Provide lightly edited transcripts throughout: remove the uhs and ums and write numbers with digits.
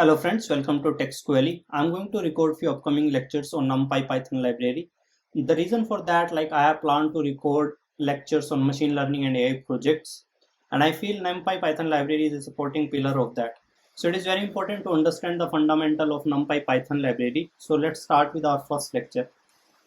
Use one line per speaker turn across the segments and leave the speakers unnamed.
Hello friends, welcome to TechSqually. I'm going to record few upcoming lectures on NumPy Python library. The reason for that, I have planned to record lectures on machine learning and AI projects, and I feel NumPy Python library is a supporting pillar of that. So it is very important to understand the fundamental of NumPy Python library. So let's start with our first lecture.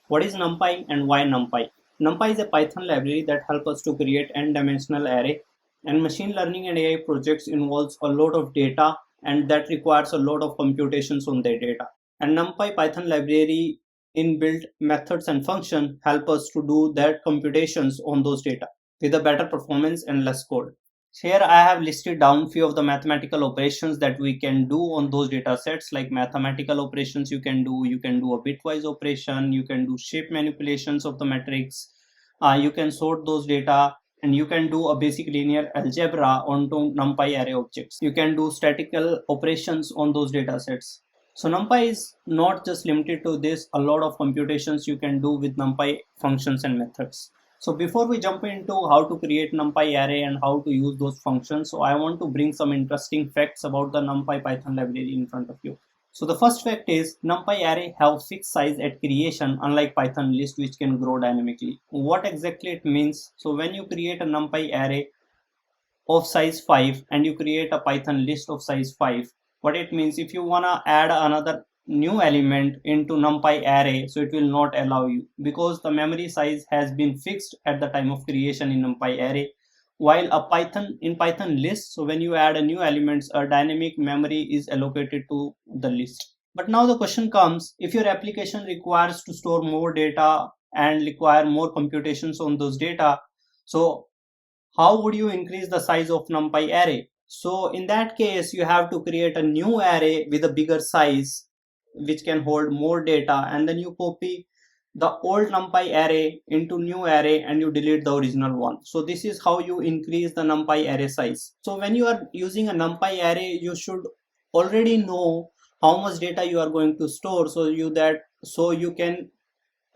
What is NumPy and why NumPy? NumPy is a Python library that helps us to create n-dimensional array, and machine learning and AI projects involves a lot of data and that requires a lot of computations on their data. And NumPy Python library inbuilt methods and function help us to do that computations on those data with a better performance and less code. Here I have listed down few of the mathematical operations that we can do on those data sets. Like mathematical operations you can do a bitwise operation, you can do shape manipulations of the matrix, you can sort those data, and you can do a basic linear algebra onto NumPy array objects. You can do statistical operations on those data sets. So NumPy is not just limited to this, a lot of computations you can do with NumPy functions and methods. So before we jump into how to create NumPy array and how to use those functions, so I want to bring some interesting facts about the NumPy Python library in front of you. So the first fact is NumPy array have fixed size at creation, unlike Python list which can grow dynamically. What exactly it means? So when you create a NumPy array of size 5 and you create a Python list of size 5, what it means, if you wanna add another new element into NumPy array, so it will not allow you because the memory size has been fixed at the time of creation in NumPy array. While in Python list, so when you add a new elements, a dynamic memory is allocated to the list. But now the question comes, if your application requires to store more data and require more computations on those data, so how would you increase the size of NumPy array? So in that case, you have to create a new array with a bigger size which can hold more data, and then you copy the old NumPy array into new array and you delete the original one. So this is how you increase the NumPy array size. So when you are using a NumPy array, you should already know how much data you are going to store, so you can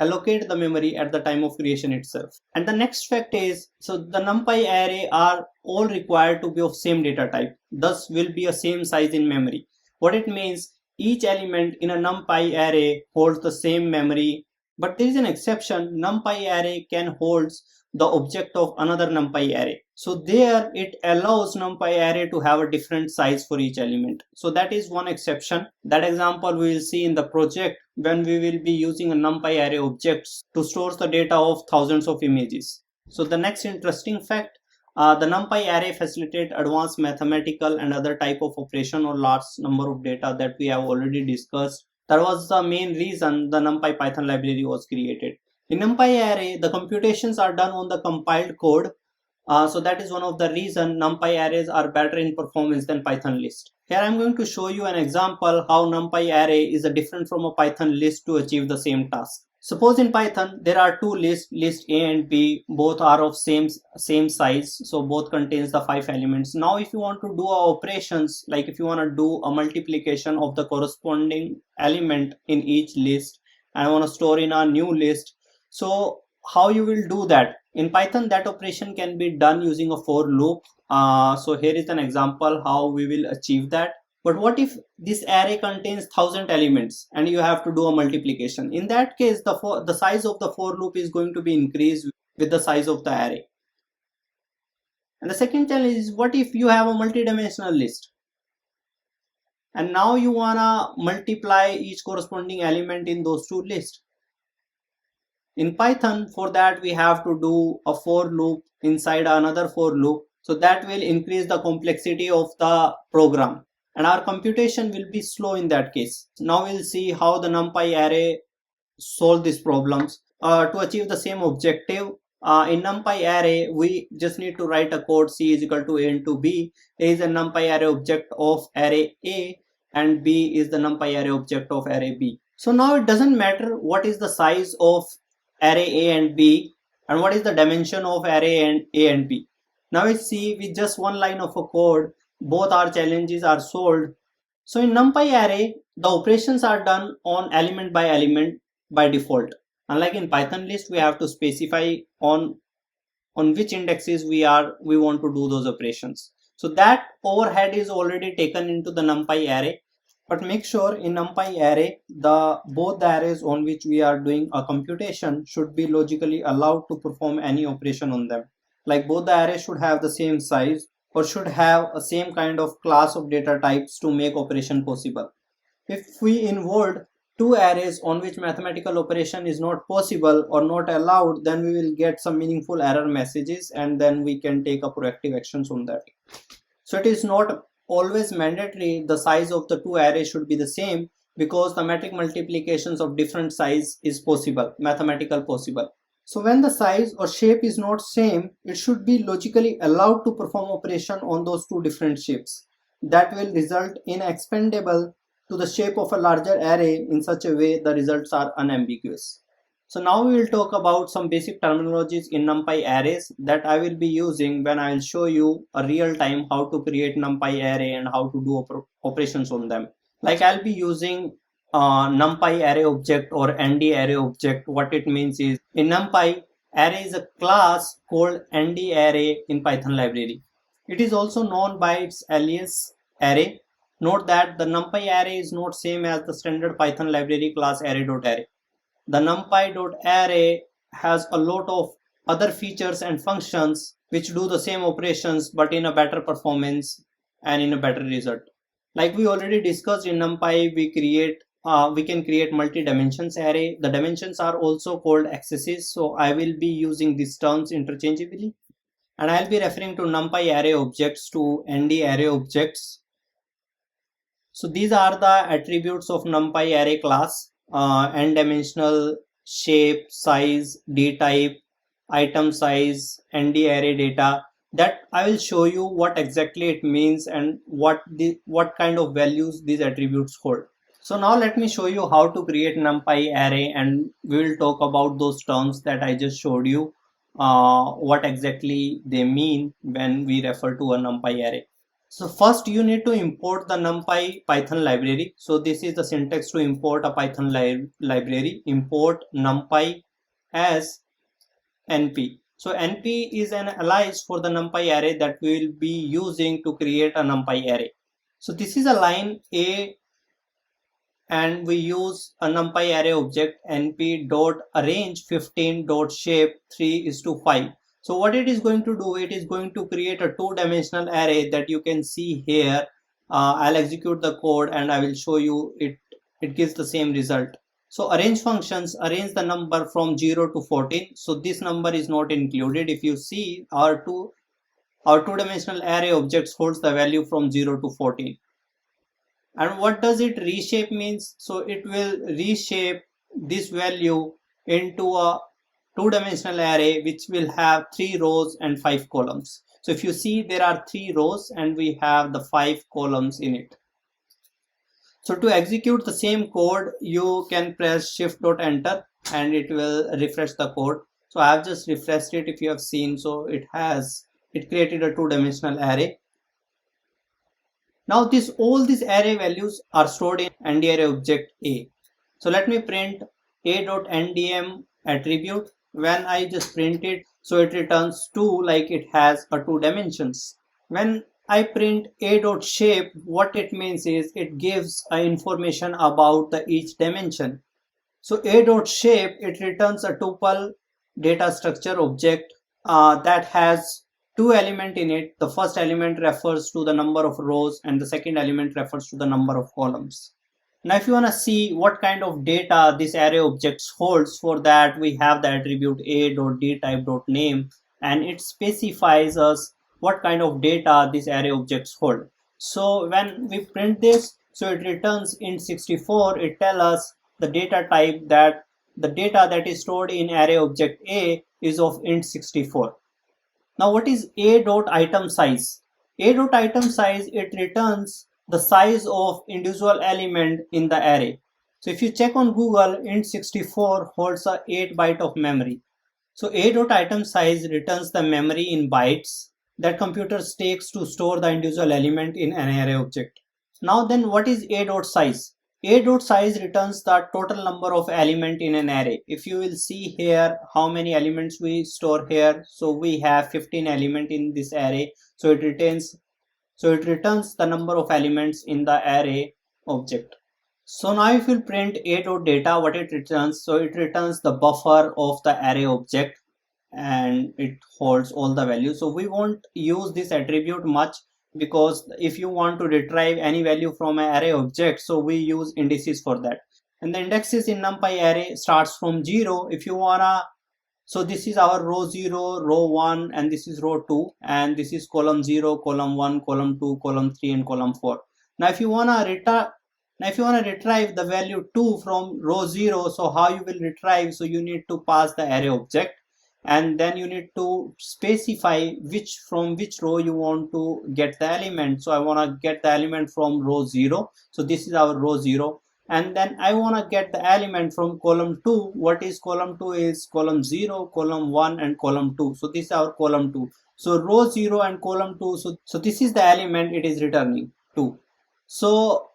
allocate the memory at the time of creation itself. And the next fact is, so the NumPy array are all required to be of same data type, thus will be a same size in memory. What it means, each element in a NumPy array holds the same memory, but there is an exception. NumPy array can hold the object of another NumPy array. So there it allows NumPy array to have a different size for each element. So that is one exception. That example we will see in the project when we will be using a NumPy array objects to store the data of thousands of images. So the next interesting fact, the NumPy array facilitate advanced mathematical and other type of operation or large number of data that we have already discussed. That was the main reason the NumPy Python library was created. In NumPy array, the computations are done on the compiled code. So that is one of the reason NumPy arrays are better in performance than Python list. Here I am going to show you an example how NumPy array is different from a Python list to achieve the same task. Suppose in Python there are two lists, list A and B, both are of same size, so both contains the 5 elements. Now if you want to do operations, like if you want to do a multiplication of the corresponding element in each list, and I want to store in a new list, so how you will do that? In Python, that operation can be done using a for loop. So here is an example how we will achieve that. But what if this array contains 1000 elements and you have to do a multiplication? In that case, the size of the for loop is going to be increased with the size of the array. And the second challenge is, what if you have a multi-dimensional list and now you wanna multiply each corresponding element in those two lists? In Python, for that we have to do a for loop inside another for loop. So that will increase the complexity of the program, and our computation will be slow in that case. Now we'll see how the NumPy array solve these problems. To achieve the same objective, in NumPy array, we just need to write a code C is equal to A into B. A is a NumPy array object of array A and B is the NumPy array object of array B. So now it doesn't matter what is the size of array A and B and what is the dimension of array and A and B. Now we see with just one line of a code, both our challenges are solved. So in NumPy array, the operations are done on element by element by default. Unlike in Python list, we have to specify on which indexes we want to do those operations. So that overhead is already taken into the NumPy array. But make sure in NumPy array, both the arrays on which we are doing a computation should be logically allowed to perform any operation on them. Like both the arrays should have the same size or should have a same kind of class of data types to make operation possible. If we involved two arrays on which mathematical operation is not possible or not allowed, then we will get some meaningful error messages and then we can take a proactive actions on that. So it is not always mandatory the size of the two arrays should be the same, because the metric multiplications of different size is possible, mathematical possible. So when the size or shape is not same, it should be logically allowed to perform operation on those two different shapes. That will result in expandable to the shape of a larger array in such a way the results are unambiguous. So now we will talk about some basic terminologies in NumPy arrays that I will be using when I will show you a real time how to create NumPy array and how to do operations on them. Like I'll be using NumPy array object or ND array object. What it means is in NumPy, array is a class called ND array in Python library. It is also known by its alias array. Note that the NumPy array is not same as the standard Python library class array.array. The NumPy.array has a lot of other features and functions which do the same operations but in a better performance and in a better result. Like we already discussed in NumPy, we can create multi-dimensions array. The dimensions are also called accesses, so I will be using these terms interchangeably, and I'll be referring to NumPy array objects to ND array objects. So these are the attributes of NumPy array class: n-dimensional, shape, size, d-type, item size, ND array data. That I will show you what exactly it means and what kind of values these attributes hold. So now let me show you how to create NumPy array, and we will talk about those terms that I just showed you, what exactly they mean when we refer to a NumPy array. So first you need to import the NumPy Python library. So this is the syntax to import a Python library. Import NumPy as NP. So NP is an alias for the NumPy array that we will be using to create a NumPy array. So this is a line A, and we use a NumPy array object np.arrange 15.shape 3:5. So what it is going to do, it is going to create a two-dimensional array that you can see here. I'll execute the code and I will show you it gives the same result. So arrange functions arrange the number from 0 to 14. So this number is not included. If you see, our two-dimensional array objects holds the value from 0 to 14. And what does it reshape means? So it will reshape this value into a two-dimensional array which will have 3 rows and 5 columns. So if you see, there are 3 rows and we have the 5 columns in it. So to execute the same code, you can press shift.enter and it will refresh the code. So I have just refreshed it. If you have seen, so it created a two-dimensional array. Now all these array values are stored in ND array object A. So let me print a.ndm attribute. When I just print it, so it returns 2, like it has a 2 dimensions. When I print a.shape, what it means is it gives information about each dimension. So a.shape, it returns a tuple data structure object that has 2 elements in it. The first element refers to the number of rows and the second element refers to the number of columns. Now if you want to see what kind of data this array objects holds, for that we have the attribute a.dtype.name, and it specifies us what kind of data this array objects hold. So when we print this, so it returns int64. It tells us the data type, that the data that is stored in array object A is of int64. Now what is a.item size? A.item size, it returns the size of individual element in the array. So if you check on Google, int64 holds a 8 byte of memory. So a.item size returns the memory in bytes that computer takes to store the individual element in an array object. Now then, what is a.size? A.size returns the total number of element in an array. If you will see here how many elements we store here, so we have 15 element in this array. So it returns the number of elements in the array object. So now if you print a.data, what it returns? So it returns the buffer of the array object and it holds all the values. So we won't use this attribute much, because if you want to retrieve any value from an array object, so we use indices for that. And the indexes in NumPy array starts from 0. If you wanna, so this is our row 0, row 1, and this is row 2, and this is column 0, column 1, column 2, column 3, and column 4. Now if you wanna retrieve the value 2 from row 0, so how you will retrieve? So you need to pass the array object, and then you need to specify from which row you want to get the element. So I want to get the element from row 0, so this is our row 0. And then I want to get the element from column 2. What is column 2? Is column 0, column 1, and column 2. So this is our column 2. So row 0 and column 2, so this is the element it is returning 2. So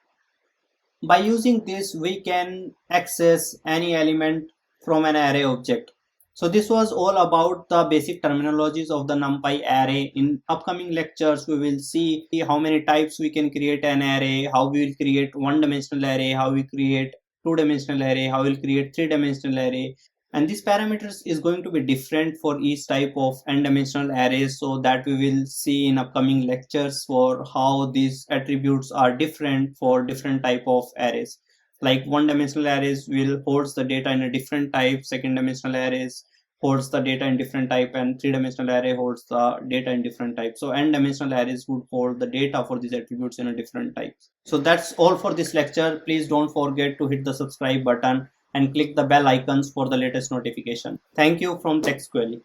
by using this, we can access any element from an array object. So this was all about the basic terminologies of the NumPy array. In upcoming lectures, we will see how many types we can create an array, how we will create one-dimensional array, how we create two-dimensional array, how we'll create three-dimensional array. And these parameters is going to be different for each type of n-dimensional arrays, so that we will see in upcoming lectures for how these attributes are different for different type of arrays. Like one-dimensional arrays will holds the data in a different type, second-dimensional arrays holds the data in different type, and three-dimensional array holds the data in different type. So n-dimensional arrays would hold the data for these attributes in a different type. So that's all for this lecture. Please don't forget to hit the subscribe button and click the bell icons for the latest notification. Thank you from TechSqually.